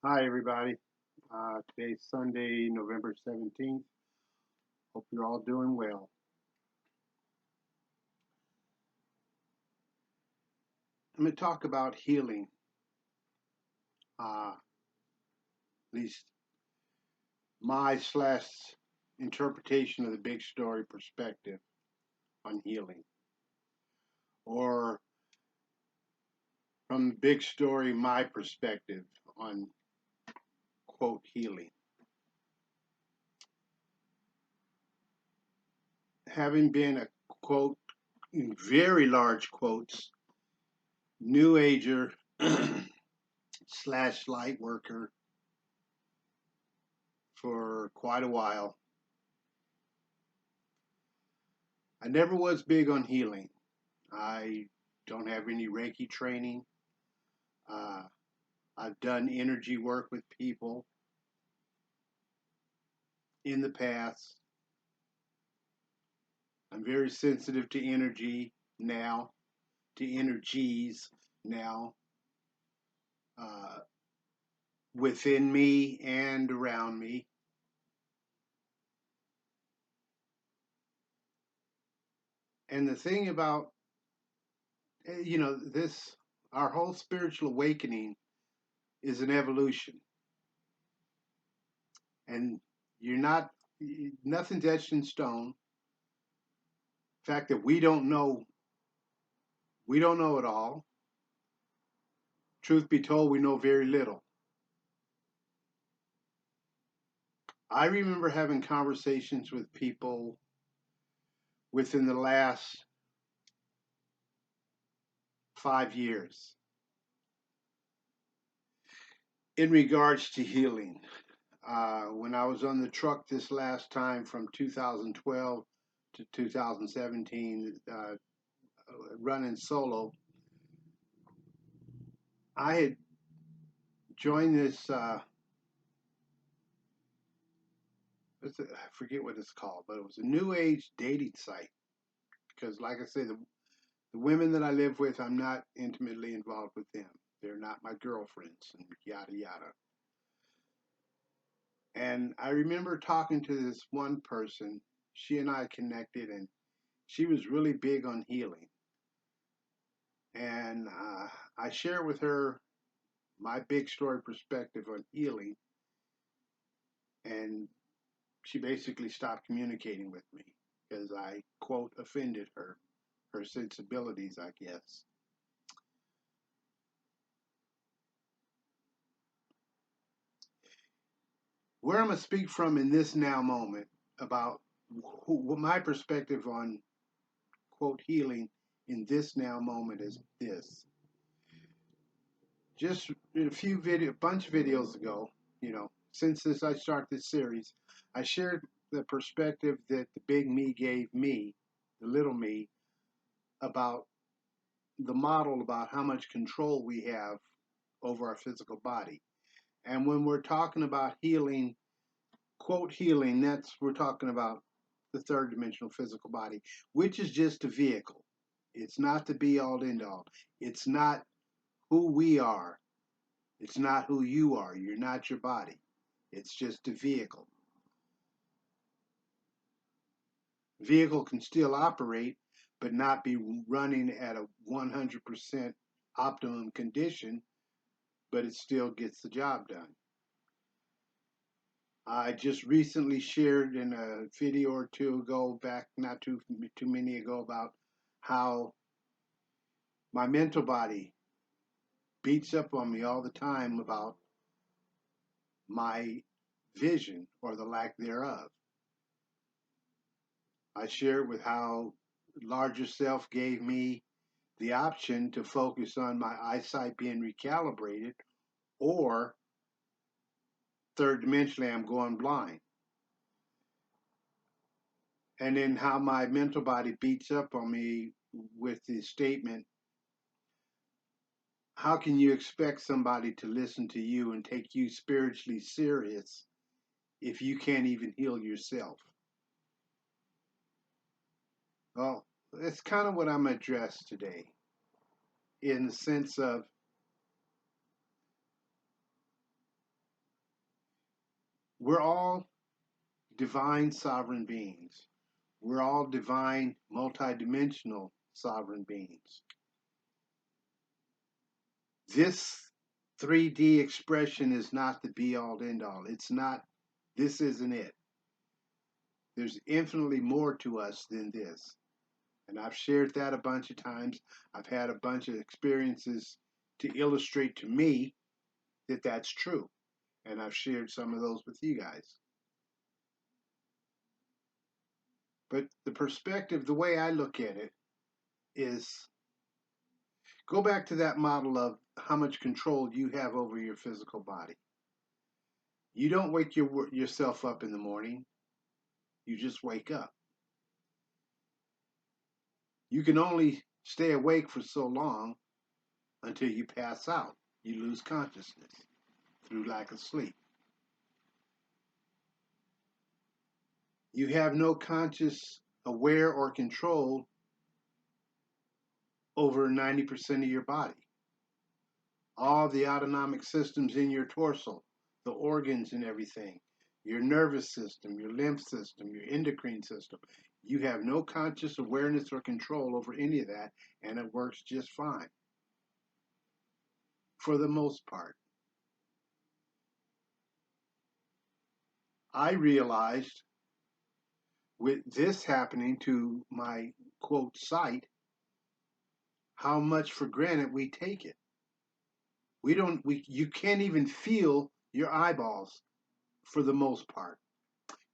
Hi, everybody. Today's Sunday, November 17th. Hope you're all doing well. I'm going to talk about healing, at least my / interpretation of the big story perspective on healing, or from the big story, my perspective on quote healing. Having been a quote, in very large quotes, new ager / light worker for quite a while, I never was big on healing. I don't have any Reiki training. Uh, I've done energy work with people in the past. I'm very sensitive to energy now, to energies now, uh, within me and around me. And the thing about, this, our whole spiritual awakening is an evolution. And you're not, nothing's etched in stone. The fact that we don't know it all. Truth be told, we know very little. I remember having conversations with people within the last 5 years in regards to healing. When I was on the truck this last time from 2012 to 2017, running solo, I had joined this, I forget what it's called, but it was a new age dating site. Because, like I say, the women that I live with, I'm not intimately involved with them. They're not my girlfriends, and yada yada. And I remember talking to this one person. She and I connected, and she was really big on healing. And I shared with her my big story perspective on healing, and she basically stopped communicating with me because I, quote, offended her sensibilities, I guess. Where I'm going to speak from in this now moment about my perspective on, quote, healing in this now moment is this. Just a bunch of videos ago, since I start this series, I shared the perspective that the big me gave me, the little me, about the model about how much control we have over our physical body. And when we're talking about healing, quote healing, we're talking about the third dimensional physical body, which is just a vehicle. It's not the be all end all. It's not who we are. It's not who you are. You're not your body. It's just a vehicle. Vehicle can still operate, but not be running at a 100% optimum condition, but it still gets the job done. I just recently shared in a video or two ago, back not too many ago, about how my mental body beats up on me all the time about my vision or the lack thereof. I shared with how larger self gave me the option to focus on my eyesight being recalibrated, or third dimensionally, I'm going blind. And then how my mental body beats up on me with the statement, how can you expect somebody to listen to you and take you spiritually serious if you can't even heal yourself? Well, that's kind of what I'm addressed today, in the sense of We're all divine sovereign beings. We're all divine, multidimensional sovereign beings. This 3D expression is not the be all end all. It's not, this isn't it. There's infinitely more to us than this. And I've shared that a bunch of times. I've had a bunch of experiences to illustrate to me that that's true. And I've shared some of those with you guys. But the perspective, the way I look at it is go back to that model of how much control you have over your physical body. You don't wake yourself up in the morning. You just wake up. You can only stay awake for so long until you pass out. You lose consciousness through lack of sleep. You have no conscious, aware, or control over 90% of your body. All the autonomic systems in your torso, the organs and everything, your nervous system, your lymph system, your endocrine system. You have no conscious awareness or control over any of that, and it works just fine for the most part. I realized with this happening to my quote sight, how much for granted we take it. You can't even feel your eyeballs for the most part.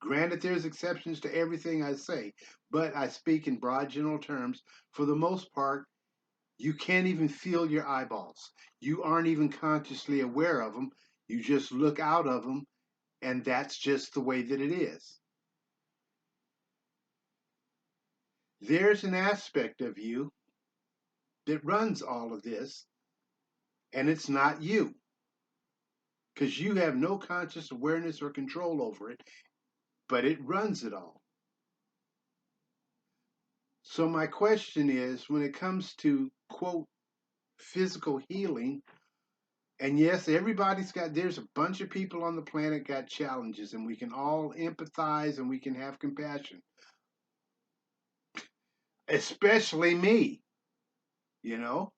Granted, there's exceptions to everything I say, but I speak in broad general terms. For the most part, you can't even feel your eyeballs. You aren't even consciously aware of them. You just look out of them, and that's just the way that it is. There's an aspect of you that runs all of this, and it's not you, because you have no conscious awareness or control over it, but it runs it all. So my question is, when it comes to, quote, physical healing, and yes, there's a bunch of people on the planet got challenges, and we can all empathize and we can have compassion. Especially me, you know,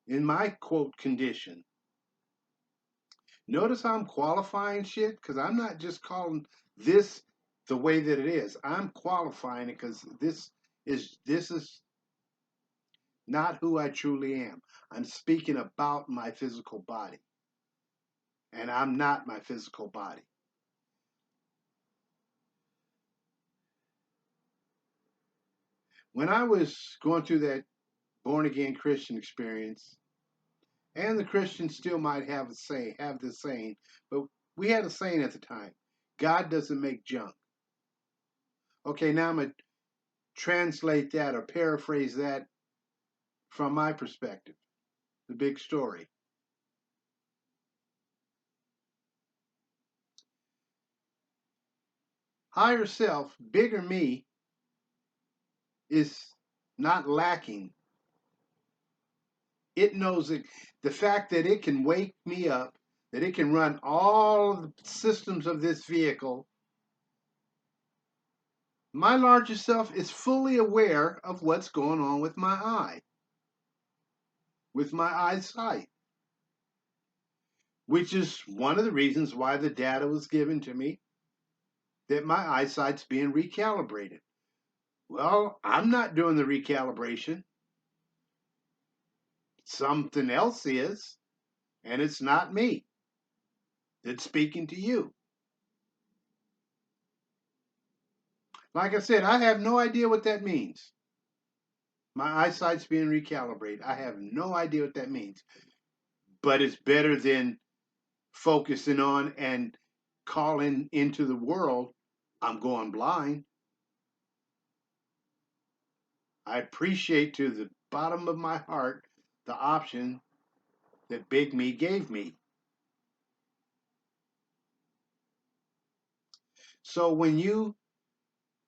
in my, quote, condition. Notice how I'm qualifying shit, because I'm not just calling this the way that it is. I'm qualifying it because this is not who I truly am. I'm speaking about my physical body, and I'm not my physical body. When I was going through that born again Christian experience, and the Christians still might have this saying, but we had a saying at the time: God doesn't make junk. Okay, now I'm gonna translate that or paraphrase that from my perspective, the big story. Higher self, bigger me, is not lacking. It knows it, the fact that it can wake me up, that it can run all of the systems of this vehicle. My larger self is fully aware of what's going on with my eye, with my eyesight, which is one of the reasons why the data was given to me that my eyesight's being recalibrated. Well, I'm not doing the recalibration. Something else is, and it's not me that's speaking to you. Like I said, I have no idea what that means. My eyesight's being recalibrated. I have no idea what that means. But it's better than focusing on and calling into the world, I'm going blind. I appreciate to the bottom of my heart the option that Big Me gave me. So when you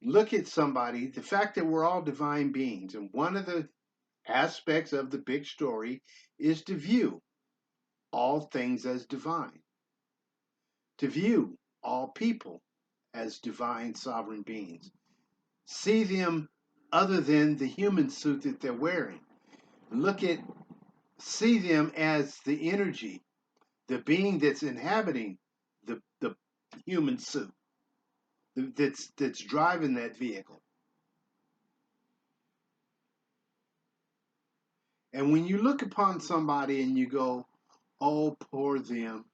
look at somebody, the fact that we're all divine beings, and one of the aspects of the big story is to view all things as divine, to view all people as divine sovereign beings. See them other than the human suit that they're wearing. See them as the energy, the being that's inhabiting the human suit, that's driving that vehicle. And when you look upon somebody and you go, oh, poor them,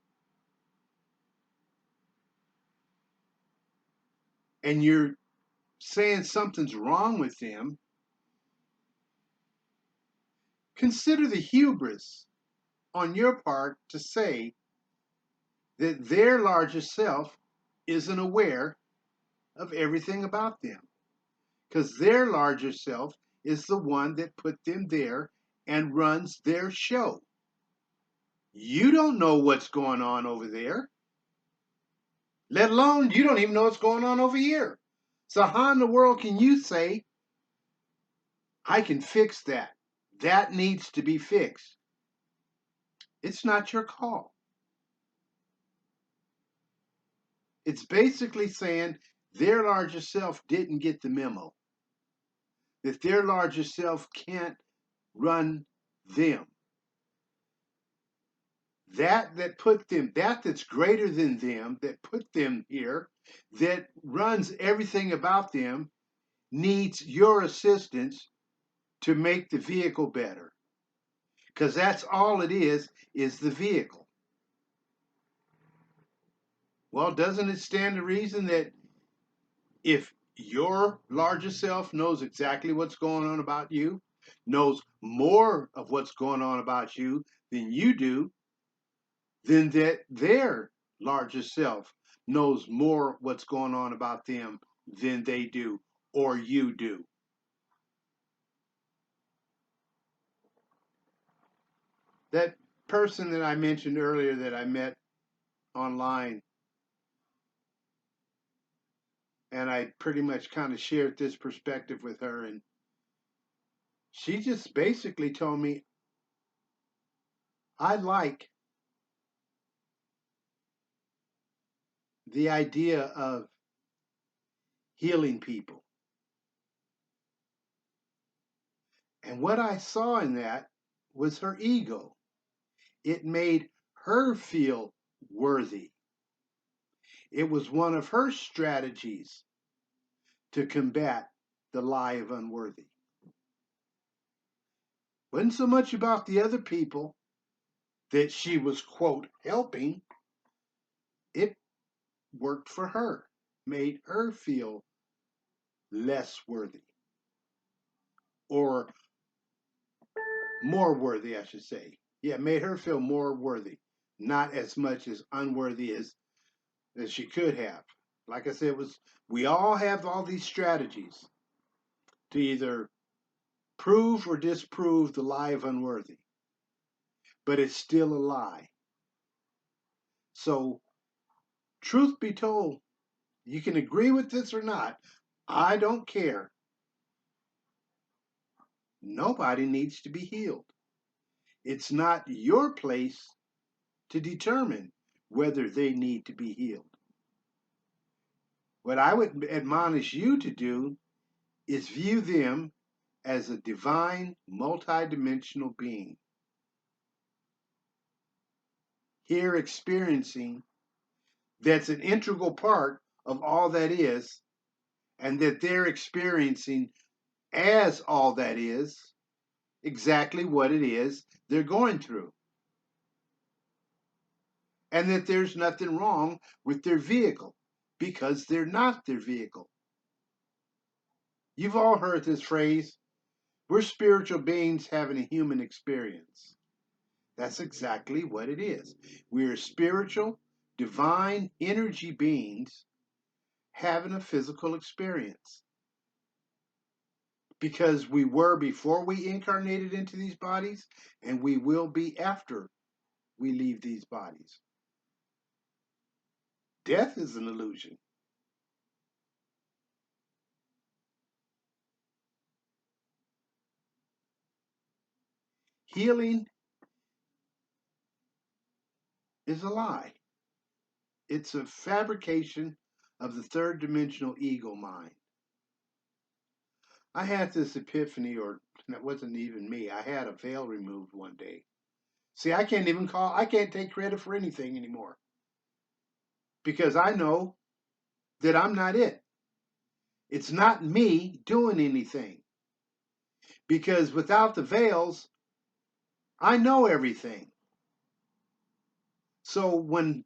and you're saying something's wrong with them, consider the hubris on your part to say that their largest self isn't aware of everything about them. Because their larger self is the one that put them there and runs their show. You don't know what's going on over there, let alone you don't even know what's going on over here. So how in the world can you say, I can fix that? That needs to be fixed. It's not your call. It's basically saying their larger self didn't get the memo, that their larger self can't run them. That put them, that's greater than them, that put them here, that runs everything about them, needs your assistance to make the vehicle better. Because that's all it is the vehicle. Well, doesn't it stand to reason that if your larger self knows exactly what's going on about you, knows more of what's going on about you than you do, then that their larger self knows more what's going on about them than they do or you do. That person that I mentioned earlier that I met online, and I pretty much kind of shared this perspective with her, and she just basically told me, I like the idea of healing people. And what I saw in that was her ego. It made her feel worthy. It was one of her strategies to combat the lie of unworthy. Wasn't so much about the other people that she was, quote, helping. It worked for her, made her feel less worthy, or more worthy, I should say. Yeah, made her feel more worthy, not as much as unworthy as she could have. Like I said, we all have all these strategies to either prove or disprove the lie of unworthy, but it's still a lie. So, truth be told, you can agree with this or not. I don't care. Nobody needs to be healed. It's not your place to determine whether they need to be healed. What I would admonish you to do is view them as a divine, multidimensional being, here experiencing, that's an integral part of all that is, and that they're experiencing as all that is exactly what it is they're going through. And that there's nothing wrong with their vehicle because they're not their vehicle. You've all heard this phrase, we're spiritual beings having a human experience. That's exactly what it is. We're spiritual, divine energy beings having a physical experience. Because we were before we incarnated into these bodies, and we will be after we leave these bodies. Death is an illusion. Healing is a lie. It's a fabrication of the third dimensional ego mind. I had this epiphany, or it wasn't even me. I had a veil removed one day. See, I can't take credit for anything anymore because I know that I'm not it. It's not me doing anything because without the veils, I know everything. So when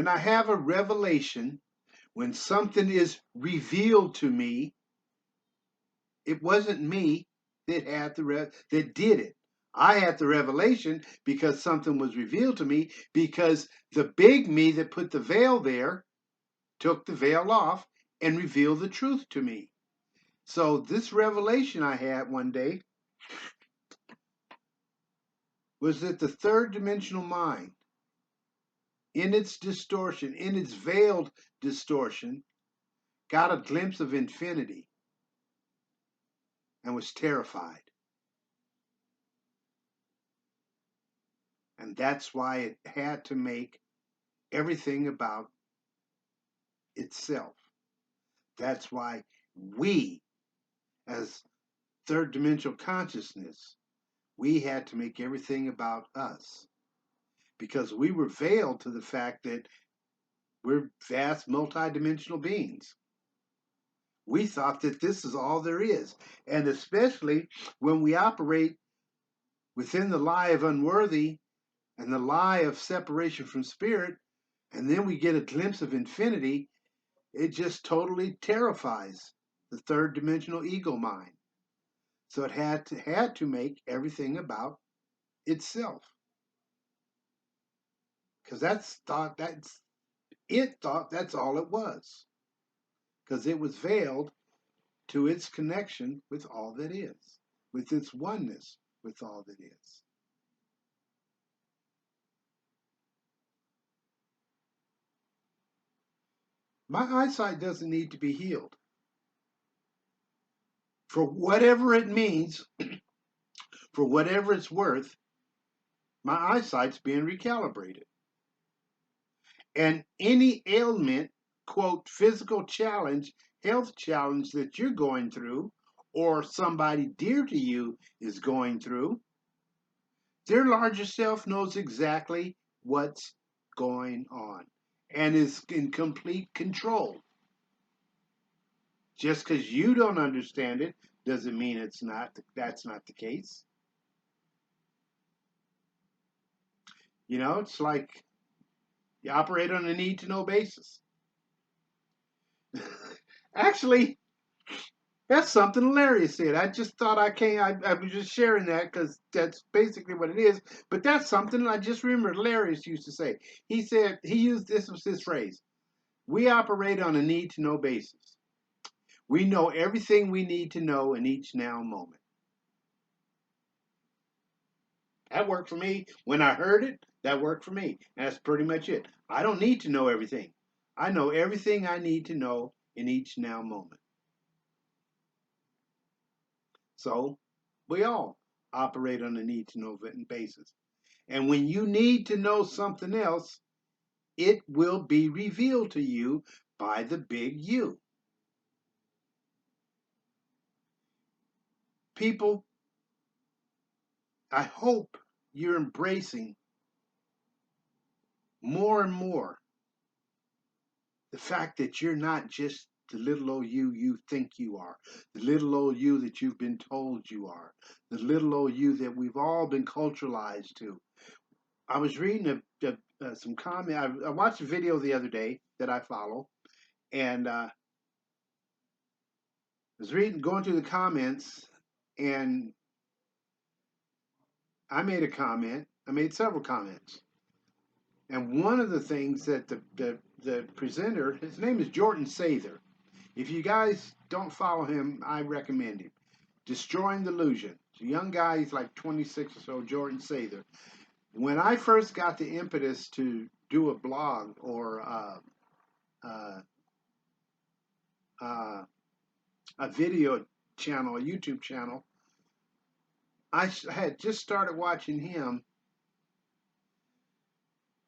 I have a revelation, when something is revealed to me, it wasn't me that did it. I had the revelation because something was revealed to me because the big me that put the veil there took the veil off and revealed the truth to me. So this revelation I had one day was that the third dimensional mind, in its distortion, in its veiled distortion, got a glimpse of infinity and was terrified. And that's why it had to make everything about itself. That's why we, as third dimensional consciousness, we had to make everything about us because we were veiled to the fact that we're vast multidimensional beings. We thought that this is all there is. And especially when we operate within the lie of unworthy and the lie of separation from spirit, and then we get a glimpse of infinity, it just totally terrifies the third dimensional ego mind. So it had to make everything about itself. Because it thought that's all it was. Because it was veiled to its connection with all that is, with its oneness with all that is. My eyesight doesn't need to be healed. For whatever it means, for whatever it's worth, my eyesight's being recalibrated. And any ailment, quote, physical challenge, health challenge that you're going through, or somebody dear to you is going through, their larger self knows exactly what's going on and is in complete control. Just because you don't understand it doesn't mean that's not the case. You know, it's like you operate on a need to know basis. Actually, that's something Larry said. I just thought I was just sharing that because that's basically what it is. But that's something I just remembered Larry used to say. He said, this was his phrase. We operate on a need to know basis. We know everything we need to know in each now moment. That worked for me. When I heard it, that worked for me. And that's pretty much it. I don't need to know everything. I know everything I need to know in each now moment. So we all operate on a need to know basis. And when you need to know something else, it will be revealed to you by the big you. People, I hope you're embracing more and more the fact that you're not just the little old you think you are, the little old you that you've been told you are, the little old you that we've all been culturalized to. I was reading some comment. I watched a video the other day that I follow, and I was going through the comments, and I made a comment. I made several comments, and one of the things that the presenter, his name is Jordan Sather. If you guys don't follow him, I recommend him. Destroying the Illusion. He's a young guy. He's like 26 or so. Jordan Sather. When I first got the impetus to do a blog or uh, a video channel, a YouTube channel, I had just started watching him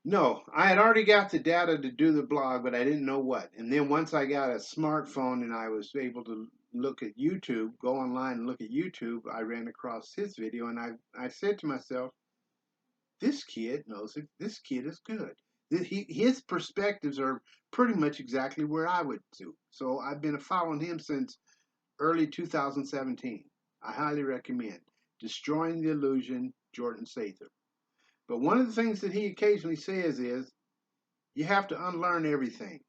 No, I had already got the data to do the blog, but I didn't know what. And then once I got a smartphone and I was able to look at YouTube, go online and look at YouTube, I ran across his video and I said to myself, this kid knows it. This kid is good. His perspectives are pretty much exactly where I would do. So I've been following him since early 2017. I highly recommend Destroying the Illusion, Jordan Sather. But one of the things that he occasionally says is, you have to unlearn everything.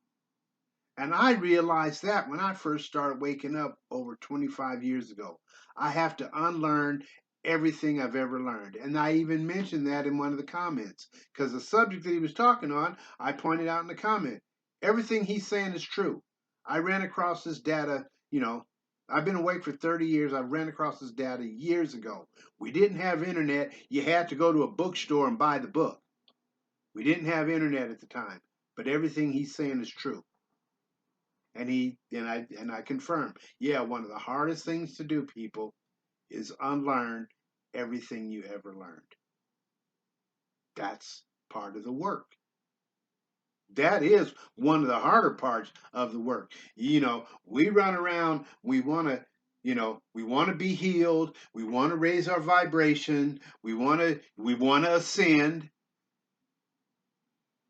And I realized that when I first started waking up over 25 years ago. I have to unlearn everything I've ever learned. And I even mentioned that in one of the comments because the subject that he was talking on, I pointed out in the comment. Everything he's saying is true. I ran across this data, I've been awake for 30 years. I ran across this data years ago. We didn't have internet. You had to go to a bookstore and buy the book. We didn't have internet at the time, but everything he's saying is true. And I confirm, yeah, one of the hardest things to do, people, is unlearn everything you ever learned. That's part of the work. That is one of the harder parts of the work. We run around, we want to be healed, we want to raise our vibration, we want to ascend,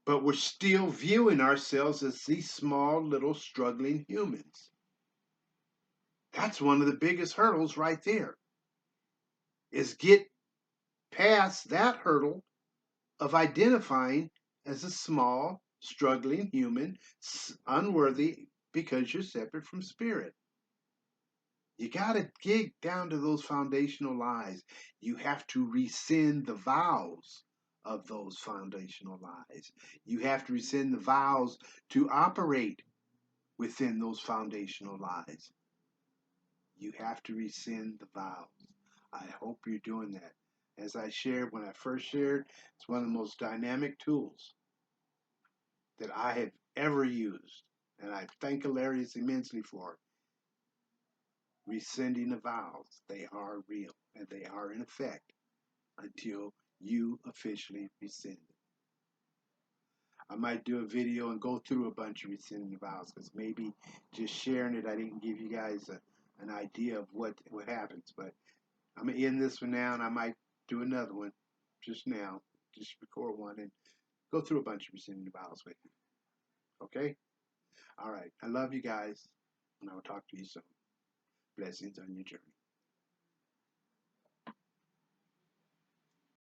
but we're still viewing ourselves as these small little struggling humans. That's one of the biggest hurdles right there. Is get past that hurdle of identifying as a small, struggling human, unworthy because you're separate from spirit. You got to get down to those foundational lies. You have to rescind the vows of those foundational lies. You have to rescind the vows to operate within those foundational lies. You have to rescind the vows. I hope you're doing that. As I shared when I first shared, it's one of the most dynamic tools that I have ever used. And I thank Hilarious immensely for it. Rescinding the vows. They are real and they are in effect until you officially rescind them. I might do a video and go through a bunch of rescinding the vows because maybe just sharing it, I didn't give you guys an idea of what happens. But I'm going to end this one now and I might do another one just now. Just record one and go through a bunch of rescinding the vows with you. Okay? All right. I love you guys, and I will talk to you soon. Blessings on your journey.